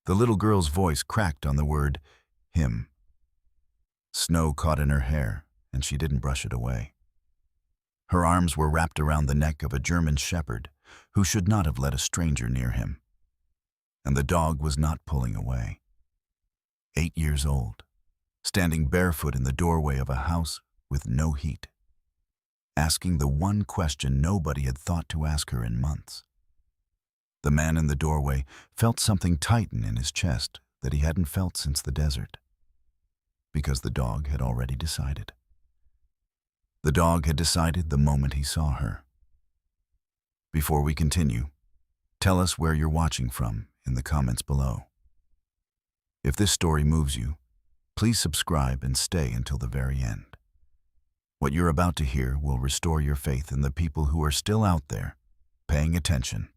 The little girl's voice cracked on the word, him. Snow caught in her hair, and she didn't brush it away. Her arms were wrapped around the neck of a German shepherd who should not have let a stranger near him. And the dog was not pulling away. 8 years old, standing barefoot in the doorway of a house with no heat, asking the one question nobody had thought to ask her in months. The man in the doorway felt something tighten in his chest that he hadn't felt since the desert, because the dog had already decided. The dog had decided the moment he saw her. Before we continue, tell us where you're watching from in the comments below. If this story moves you, please subscribe and stay until the very end. What you're about to hear will restore your faith in the people who are still out there, paying attention.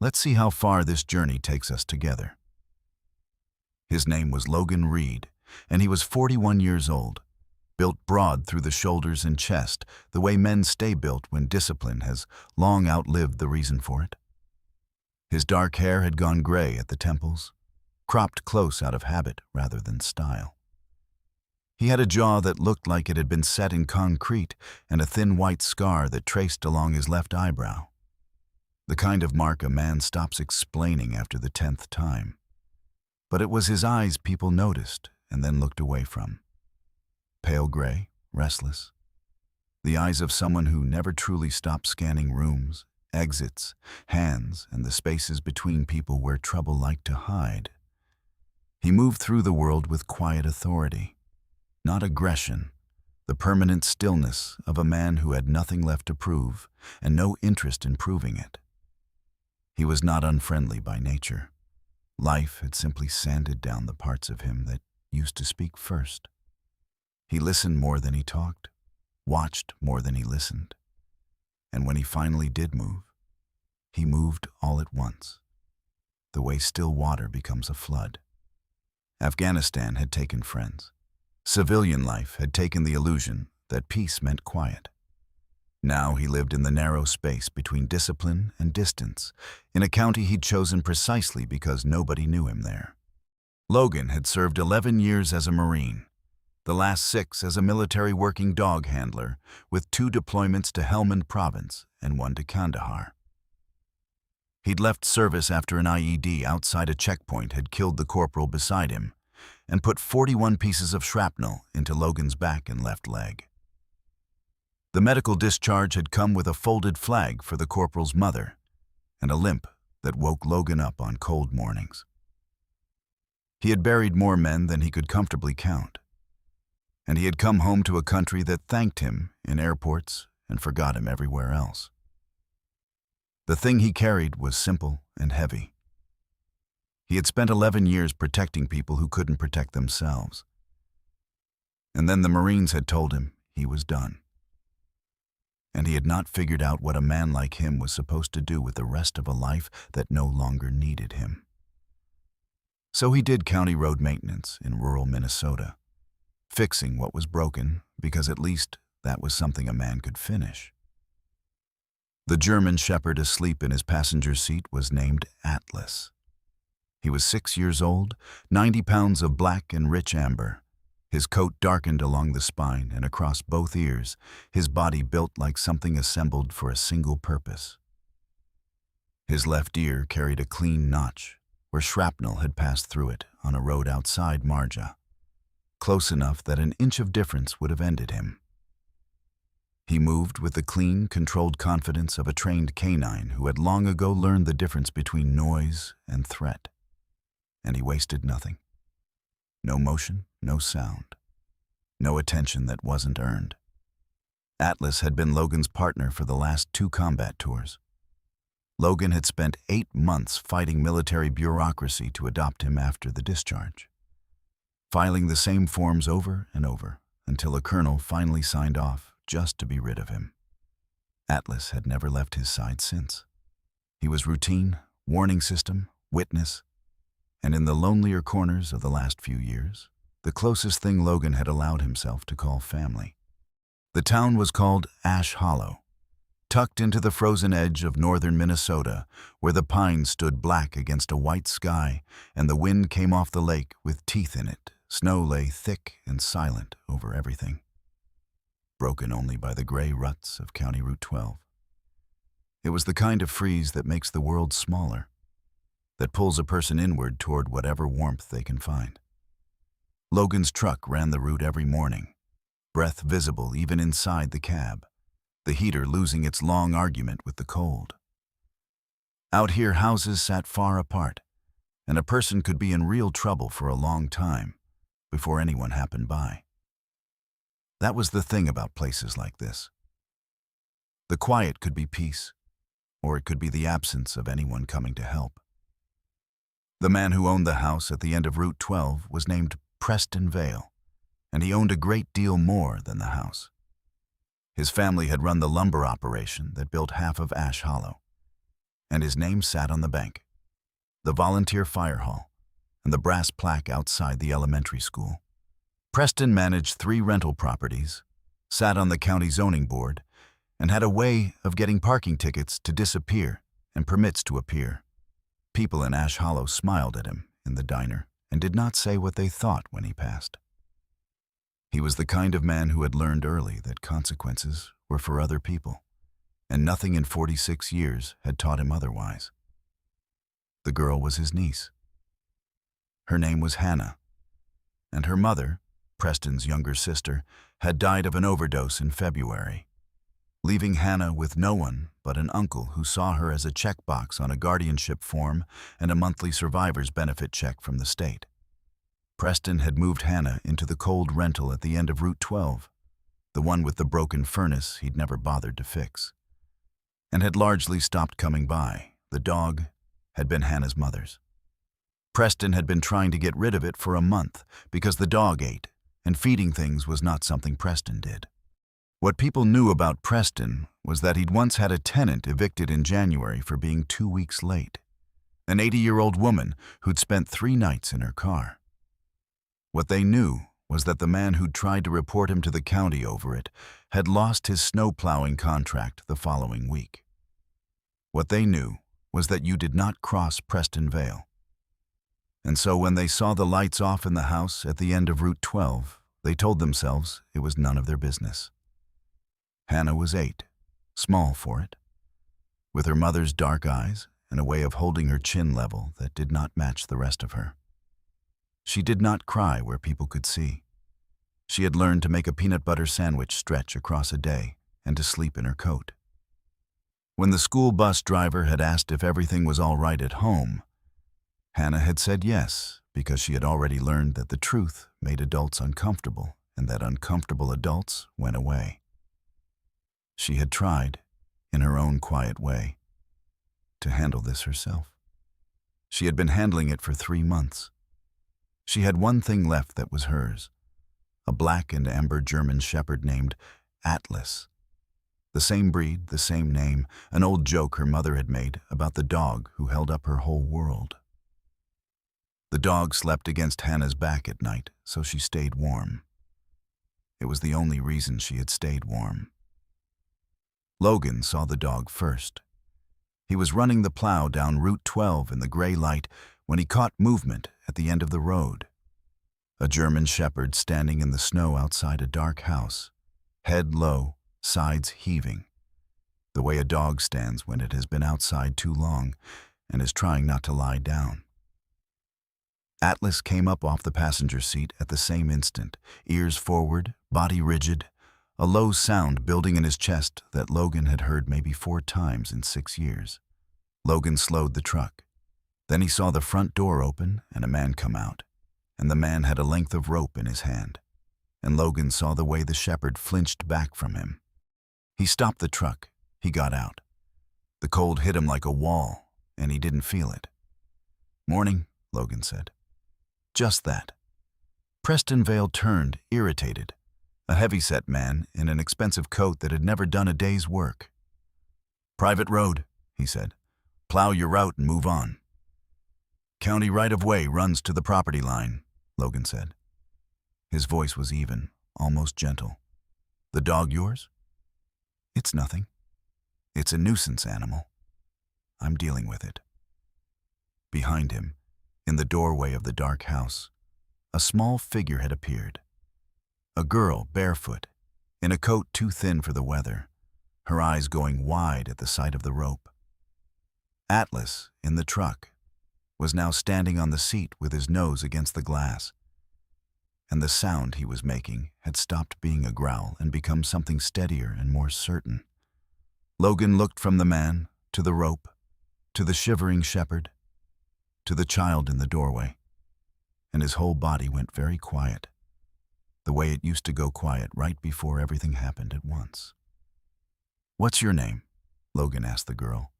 Let's see how far this journey takes us together. His name was Logan Reed, and he was 41 years old, built broad through the shoulders and chest, the way men stay built when discipline has long outlived the reason for it. His dark hair had gone gray at the temples, cropped close out of habit rather than style. He had a jaw that looked like it had been set in concrete and a thin white scar that traced along his left eyebrow. The kind of mark a man stops explaining after the 10th time. But it was his eyes people noticed and then looked away from. Pale gray, restless. The eyes of someone who never truly stopped scanning rooms, exits, hands, and the spaces between people where trouble liked to hide. He moved through the world with quiet authority, not aggression, the permanent stillness of a man who had nothing left to prove and no interest in proving it. He was not unfriendly by nature. Life had simply sanded down the parts of him that used to speak first. He listened more than he talked, watched more than he listened. And when he finally did move, he moved all at once, the way still water becomes a flood. Afghanistan had taken friends. Civilian life had taken the illusion that peace meant quiet. Now he lived in the narrow space between discipline and distance, in a county he'd chosen precisely because nobody knew him there. Logan had served 11 years as a Marine, the last 6 as a military working dog handler, with 2 deployments to Helmand Province and 1 to Kandahar. He'd left service after an IED outside a checkpoint had killed the corporal beside him and put 41 pieces of shrapnel into Logan's back and left leg. The medical discharge had come with a folded flag for the corporal's mother and a limp that woke Logan up on cold mornings. He had buried more men than he could comfortably count, and he had come home to a country that thanked him in airports and forgot him everywhere else. The thing he carried was simple and heavy. He had spent 11 years protecting people who couldn't protect themselves. And then the Marines had told him he was done. And he had not figured out what a man like him was supposed to do with the rest of a life that no longer needed him. So he did county road maintenance in rural Minnesota, fixing what was broken because at least that was something a man could finish. The German shepherd asleep in his passenger seat was named Atlas. He was 6 years old, 90 pounds of black and rich amber, his coat darkened along the spine and across both ears, his body built like something assembled for a single purpose. His left ear carried a clean notch where shrapnel had passed through it on a road outside Marja, close enough that an inch of difference would have ended him. He moved with the clean, controlled confidence of a trained canine who had long ago learned the difference between noise and threat. And he wasted nothing. No motion, no sound, no attention that wasn't earned. Atlas had been Logan's partner for the last 2 combat tours. Logan had spent 8 months fighting military bureaucracy to adopt him after the discharge, filing the same forms over and over until a colonel finally signed off just to be rid of him. Atlas had never left his side since. He was routine, warning system, witness, and in the lonelier corners of the last few years, the closest thing Logan had allowed himself to call family. The town was called Ash Hollow, tucked into the frozen edge of northern Minnesota, where the pines stood black against a white sky and the wind came off the lake with teeth in it. Snow lay thick and silent over everything, broken only by the gray ruts of County Route 12. It was the kind of freeze that makes the world smaller, that pulls a person inward toward whatever warmth they can find. Logan's truck ran the route every morning, breath visible even inside the cab, the heater losing its long argument with the cold. Out here, houses sat far apart, and a person could be in real trouble for a long time before anyone happened by. That was the thing about places like this. The quiet could be peace, or it could be the absence of anyone coming to help. The man who owned the house at the end of Route 12 was named Preston Vale, and he owned a great deal more than the house. His family had run the lumber operation that built half of Ash Hollow, and his name sat on the bank, the volunteer fire hall, and the brass plaque outside the elementary school. Preston managed 3 rental properties, sat on the county zoning board, and had a way of getting parking tickets to disappear and permits to appear. People in Ash Hollow smiled at him in the diner and did not say what they thought when he passed. He was the kind of man who had learned early that consequences were for other people, and nothing in 46 years had taught him otherwise. The girl was his niece. Her name was Hannah, and her mother, Preston's younger sister, had died of an overdose in February, leaving Hannah with no one but an uncle who saw her as a checkbox on a guardianship form and a monthly survivor's benefit check from the state. Preston had moved Hannah into the cold rental at the end of Route 12, the one with the broken furnace he'd never bothered to fix, and had largely stopped coming by. The dog had been Hannah's mother's. Preston had been trying to get rid of it for a month because the dog ate, and feeding things was not something Preston did. What people knew about Preston was that he'd once had a tenant evicted in January for being 2 weeks late, an 80-year-old woman who'd spent 3 nights in her car. What they knew was that the man who'd tried to report him to the county over it had lost his snow plowing contract the following week. What they knew was that you did not cross Preston Vale. And so when they saw the lights off in the house at the end of Route 12, they told themselves it was none of their business. Hannah was 8, small for it, with her mother's dark eyes and a way of holding her chin level that did not match the rest of her. She did not cry where people could see. She had learned to make a peanut butter sandwich stretch across a day and to sleep in her coat. When the school bus driver had asked if everything was all right at home, Hannah had said yes, because she had already learned that the truth made adults uncomfortable and that uncomfortable adults went away. She had tried, in her own quiet way, to handle this herself. She had been handling it for 3 months. She had one thing left that was hers, a black and amber German shepherd named Atlas. The same breed, the same name, an old joke her mother had made about the dog who held up her whole world. The dog slept against Hannah's back at night, so she stayed warm. It was the only reason she had stayed warm. Logan saw the dog first. He was running the plow down Route 12 in the gray light when he caught movement at the end of the road. A German shepherd standing in the snow outside a dark house, head low, sides heaving, the way a dog stands when it has been outside too long and is trying not to lie down. Atlas came up off the passenger seat at the same instant, ears forward, body rigid, a low sound building in his chest that Logan had heard maybe 4 times in 6 years. Logan slowed the truck. Then he saw the front door open and a man come out, and the man had a length of rope in his hand, and Logan saw the way the shepherd flinched back from him. He stopped the truck. He got out. The cold hit him like a wall, and he didn't feel it. "Morning," Logan said. Just that. Preston Vale turned, irritated, a heavy-set man in an expensive coat that had never done a day's work. "Private road," he said. "Plow your route and move on." "County right-of-way runs to the property line," Logan said. His voice was even, almost gentle. "The dog yours?" "It's nothing." It's a nuisance animal. I'm dealing with it. Behind him, in the doorway of the dark house, a small figure had appeared. A girl, barefoot, in a coat too thin for the weather, her eyes going wide at the sight of the rope. Atlas, in the truck, was now standing on the seat with his nose against the glass, and the sound he was making had stopped being a growl and become something steadier and more certain. Logan looked from the man to the rope, to the shivering shepherd, to the child in the doorway, and his whole body went very quiet, the way it used to go quiet right before everything happened at once. "What's your name?" Logan asked the girl.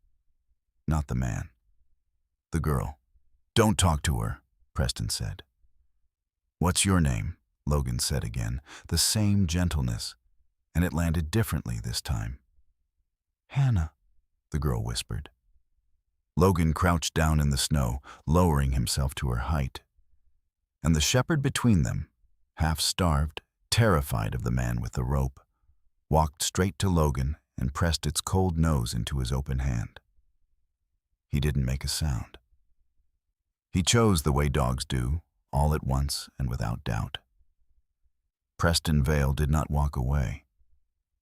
Not the man. The girl. "Don't talk to her," Preston said. "What's your name?" Logan said again, the same gentleness, and it landed differently this time. "Hannah," the girl whispered. Logan crouched down in the snow, lowering himself to her height. And the shepherd between them, half-starved, terrified of the man with the rope, walked straight to Logan and pressed its cold nose into his open hand. He didn't make a sound. He chose the way dogs do, all at once and without doubt. Preston Vale did not walk away,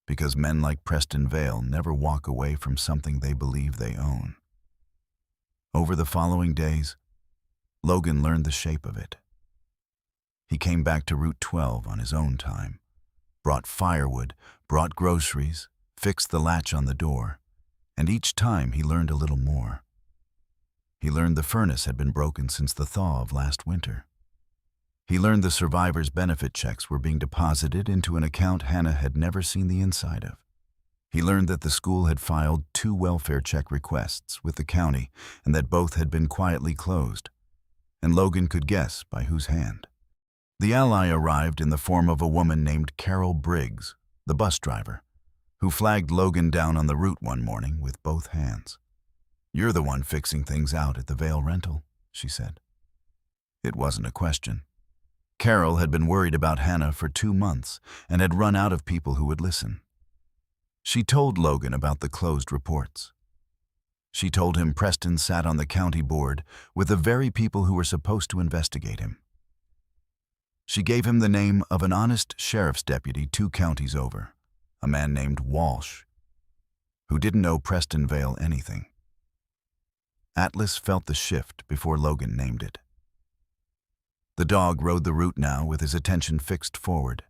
because men like Preston Vale never walk away from something they believe they own. Over the following days, Logan learned the shape of it. He came back to Route 12 on his own time, brought firewood, brought groceries, fixed the latch on the door, and each time he learned a little more. He learned the furnace had been broken since the thaw of last winter. He learned the survivors' benefit checks were being deposited into an account Hannah had never seen the inside of. He learned that the school had filed 2 welfare check requests with the county and that both had been quietly closed, and Logan could guess by whose hand. The ally arrived in the form of a woman named Carol Briggs, the bus driver, who flagged Logan down on the route one morning with both hands. "You're the one fixing things out at the Vale rental," she said. It wasn't a question. Carol had been worried about Hannah for 2 months and had run out of people who would listen. She told Logan about the closed reports. She told him Preston sat on the county board with the very people who were supposed to investigate him. She gave him the name of an honest sheriff's deputy 2 counties over, a man named Walsh, who didn't owe Preston Vale anything. Atlas felt the shift before Logan named it. The dog rode the route now with his attention fixed forward,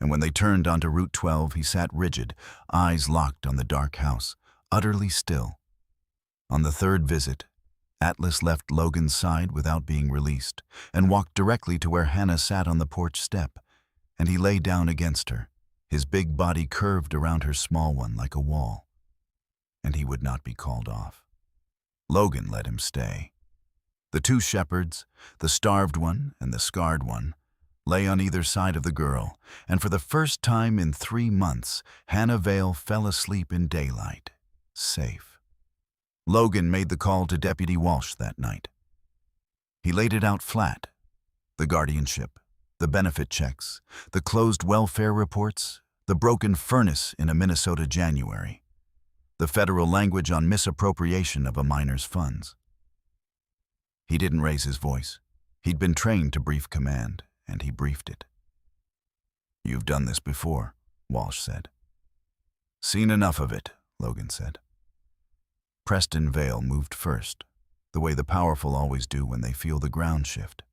and when they turned onto Route 12, he sat rigid, eyes locked on the dark house, utterly still. On the 3rd visit, Atlas left Logan's side without being released and walked directly to where Hannah sat on the porch step, and he lay down against her, his big body curved around her small one like a wall. And he would not be called off. Logan let him stay. The 2 shepherds, the starved one and the scarred one, lay on either side of the girl, and for the first time in 3 months, Hannah Vale fell asleep in daylight, safe. Logan made the call to Deputy Walsh that night. He laid it out flat: the guardianship, the benefit checks, the closed welfare reports, the broken furnace in a Minnesota January, the federal language on misappropriation of a minor's funds. He didn't raise his voice. He'd been trained to brief command, and he briefed it. "You've done this before," Walsh said. "Seen enough of it," Logan said. Preston Vale moved first, the way the powerful always do when they feel the ground shift.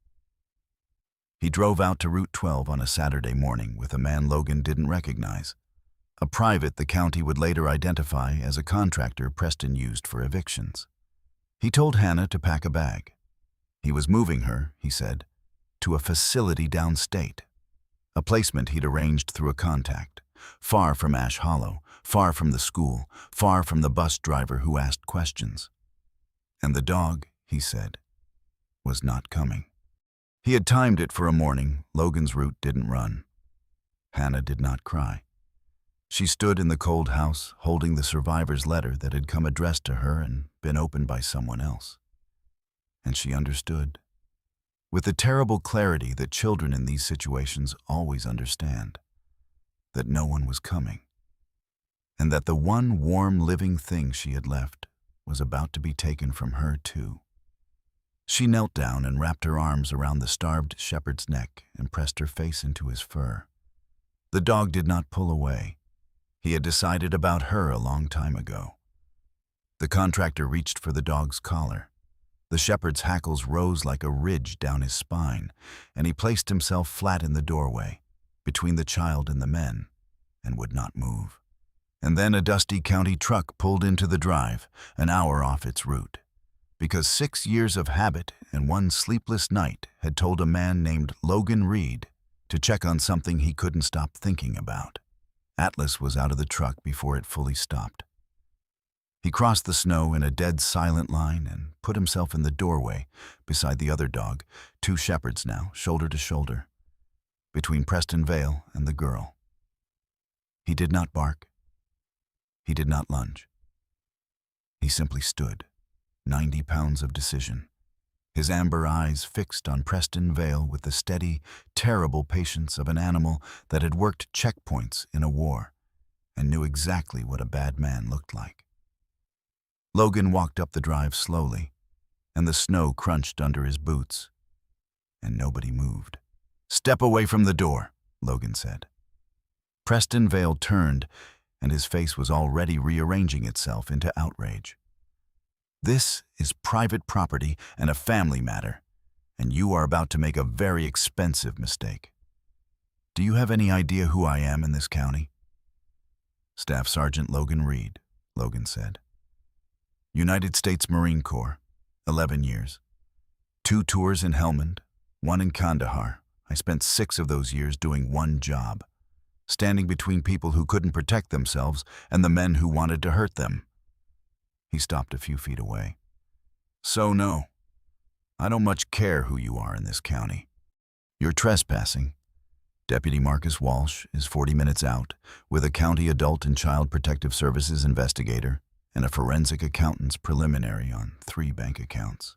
He drove out to Route 12 on a Saturday morning with a man Logan didn't recognize, a private the county would later identify as a contractor Preston used for evictions. He told Hannah to pack a bag. He was moving her, he said, to a facility downstate, a placement he'd arranged through a contact, far from Ash Hollow, far from the school, far from the bus driver who asked questions. And the dog, he said, was not coming. He had timed it for a morning. Logan's route didn't run. Hannah did not cry. She stood in the cold house, holding the survivor's letter that had come addressed to her and been opened by someone else. And she understood, with the terrible clarity that children in these situations always understand, that no one was coming. and that the one warm living thing she had left was about to be taken from her too. She knelt down and wrapped her arms around the starved shepherd's neck and pressed her face into his fur. The dog did not pull away. He had decided about her a long time ago. The contractor reached for the dog's collar. The shepherd's hackles rose like a ridge down his spine, and he placed himself flat in the doorway, between the child and the men, and would not move. And then a dusty county truck pulled into the drive, an hour off its route, because 6 years of habit and one sleepless night had told a man named Logan Reed to check on something he couldn't stop thinking about. Atlas was out of the truck before it fully stopped. He crossed the snow in a dead silent line and put himself in the doorway beside the other dog, 2 shepherds now, shoulder to shoulder, between Preston Vale and the girl. He did not bark. He did not lunge. He simply stood, 90 pounds of decision, his amber eyes fixed on Preston Vale with the steady, terrible patience of an animal that had worked checkpoints in a war and knew exactly what a bad man looked like. Logan walked up the drive slowly, and the snow crunched under his boots, and nobody moved. "Step away from the door," Logan said. Preston Vale turned, and his face was already rearranging itself into outrage. "This is private property and a family matter, and you are about to make a very expensive mistake. Do you have any idea who I am in this county?" "Staff Sergeant Logan Reed," Logan said. "United States Marine Corps, 11 years. 2 tours in Helmand, 1 in Kandahar. I spent 6 of those years doing one job, standing between people who couldn't protect themselves and the men who wanted to hurt them." He stopped a few feet away. "So no, I don't much care who you are in this county. You're trespassing. Deputy Marcus Walsh is 40 minutes out with a county adult and child protective services investigator and a forensic accountant's preliminary on 3 bank accounts,"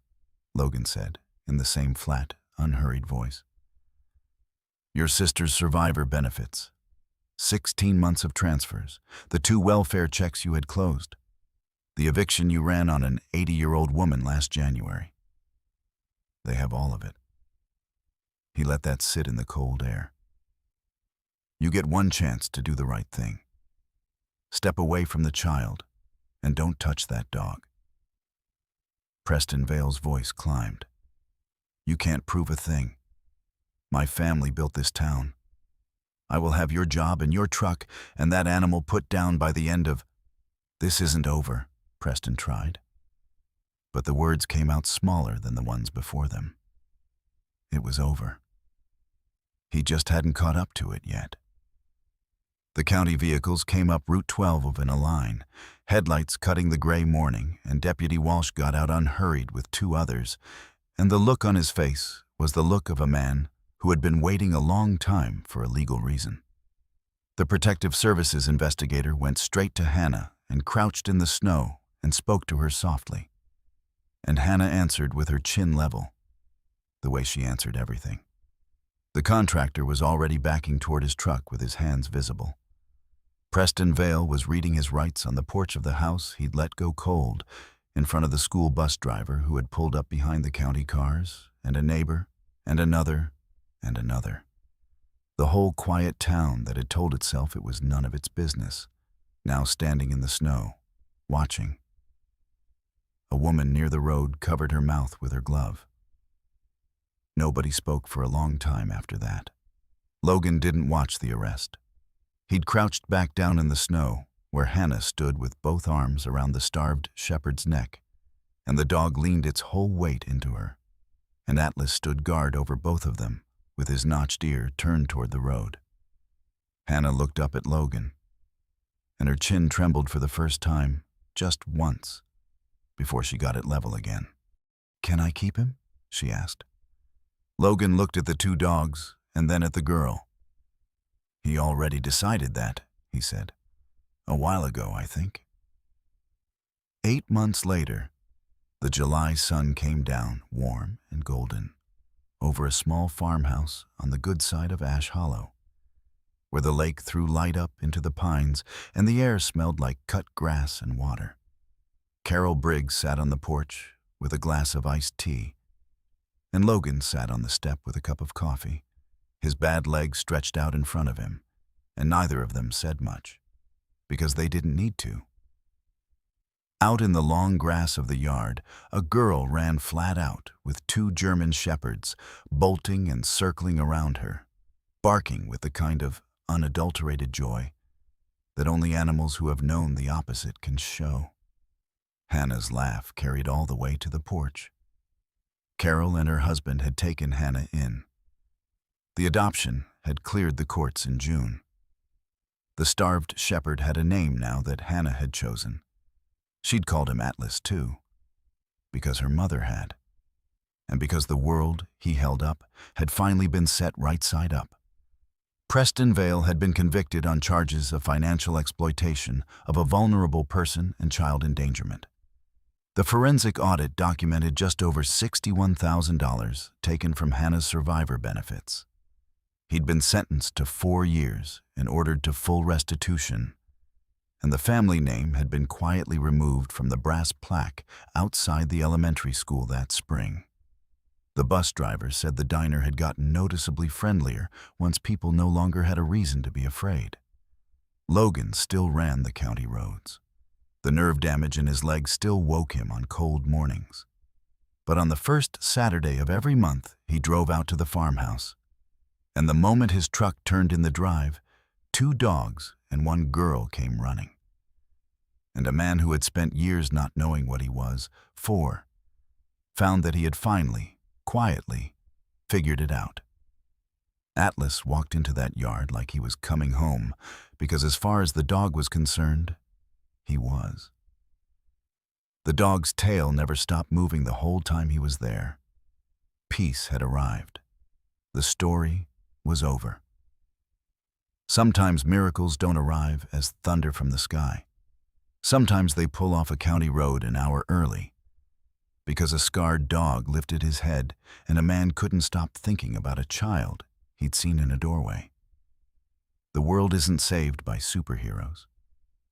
Logan said in the same flat, unhurried voice. "Your sister's survivor benefits, 16 months of transfers, the 2 welfare checks you had closed, the eviction you ran on an 80-year-old woman last January. They have all of it." He let that sit in the cold air. "You get one chance to do the right thing. Step away from the child and don't touch that dog." Preston Vale's voice climbed. "You can't prove a thing. My family built this town. I will have your job and your truck and that animal put down by the end of—" "This isn't over," Preston tried. But the words came out smaller than the ones before them. It was over. He just hadn't caught up to it yet. The county vehicles came up Route 12 in a line, headlights cutting the gray morning, and Deputy Walsh got out unhurried with 2 others, and the look on his face was the look of a man who had been waiting a long time for a legal reason. The Protective Services investigator went straight to Hannah and crouched in the snow and spoke to her softly. And Hannah answered with her chin level, the way she answered everything. The contractor was already backing toward his truck with his hands visible. Preston Vale was reading his rights on the porch of the house he'd let go cold in front of the school bus driver who had pulled up behind the county cars, and a neighbor, and another, and another. The whole quiet town that had told itself it was none of its business, now standing in the snow, watching. A woman near the road covered her mouth with her glove. Nobody spoke for a long time after that. Logan didn't watch the arrest. He'd crouched back down in the snow, where Hannah stood with both arms around the starved shepherd's neck, and the dog leaned its whole weight into her, and Atlas stood guard over both of them, with his notched ear turned toward the road. Hannah looked up at Logan, and her chin trembled for the first time, just once, before she got it level again. "Can I keep him?" she asked. Logan looked at the 2 dogs and then at the girl. "He already decided that," he said. "A while ago, I think." 8 months later, the July sun came down, warm and golden, over a small farmhouse on the good side of Ash Hollow. where the lake threw light up into the pines and the air smelled like cut grass and water. Carol Briggs sat on the porch with a glass of iced tea, and Logan sat on the step with a cup of coffee, his bad legs stretched out in front of him, and neither of them said much, because they didn't need to. Out in the long grass of the yard, a girl ran flat out with 2 German shepherds bolting and circling around her, barking with the kind of unadulterated joy that only animals who have known the opposite can show. Hannah's laugh carried all the way to the porch. Carol and her husband had taken Hannah in. The adoption had cleared the courts in June. The starved shepherd had a name now that Hannah had chosen. She'd called him Atlas, too, because her mother had, and because the world he held up had finally been set right side up. Preston Vale had been convicted on charges of financial exploitation of a vulnerable person and child endangerment. The forensic audit documented just over $61,000 taken from Hannah's survivor benefits. He'd been sentenced to 4 years and ordered to full restitution, and the family name had been quietly removed from the brass plaque outside the elementary school that spring. The bus driver said the diner had gotten noticeably friendlier once people no longer had a reason to be afraid. Logan still ran the county roads. The nerve damage in his legs still woke him on cold mornings. But on the first Saturday of every month, he drove out to the farmhouse. And the moment his truck turned in the drive, 2 dogs and 1 girl came running. And a man who had spent years not knowing what he was, 4, found that he had finally, quietly, figured it out. Atlas walked into that yard like he was coming home, because as far as the dog was concerned, he was. The dog's tail never stopped moving the whole time he was there. Peace had arrived. The story was over. Sometimes miracles don't arrive as thunder from the sky. Sometimes they pull off a county road an hour early, because a scarred dog lifted his head and a man couldn't stop thinking about a child he'd seen in a doorway. The world isn't saved by superheroes.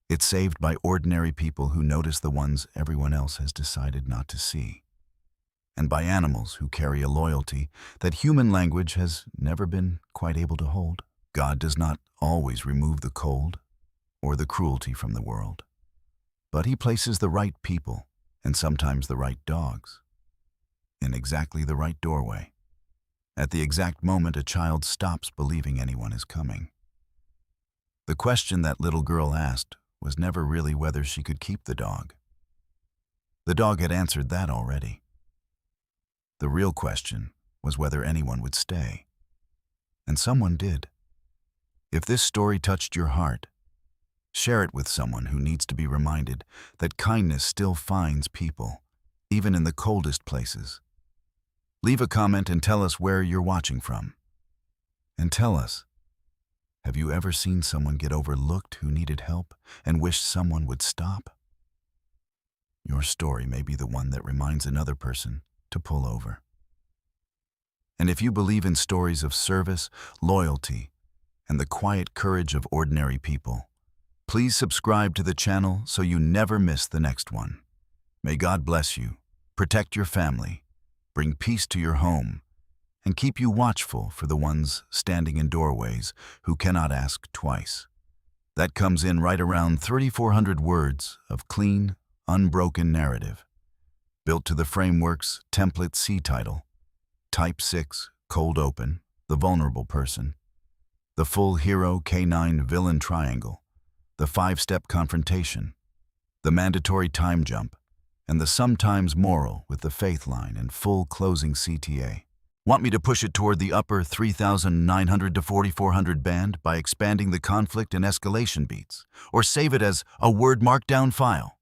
It's saved by ordinary people who notice the ones everyone else has decided not to see, and by animals who carry a loyalty that human language has never been quite able to hold. God does not always remove the cold or the cruelty from the world, but he places the right people, and sometimes the right dogs, in exactly the right doorway, at the exact moment a child stops believing anyone is coming. The question that little girl asked was never really whether she could keep the dog. The dog had answered that already. The real question was whether anyone would stay. And someone did. If this story touched your heart, share it with someone who needs to be reminded that kindness still finds people, even in the coldest places. Leave a comment and tell us where you're watching from. And tell us, have you ever seen someone get overlooked who needed help and wished someone would stop? Your story may be the one that reminds another person to pull over. And if you believe in stories of service, loyalty, and the quiet courage of ordinary people, please subscribe to the channel so you never miss the next one. May God bless you, protect your family, bring peace to your home, and keep you watchful for the ones standing in doorways who cannot ask twice. That comes in right around 3,400 words of clean, unbroken narrative, built to the framework's template C title, Type 6, Cold Open, The Vulnerable Person, the full hero K9 villain triangle, the 5-step confrontation, the mandatory time jump, and the sometimes moral with the faith line and full closing CTA. Want me to push it toward the upper 3,900 to 4,400 band by expanding the conflict and escalation beats, or save it as a word markdown file?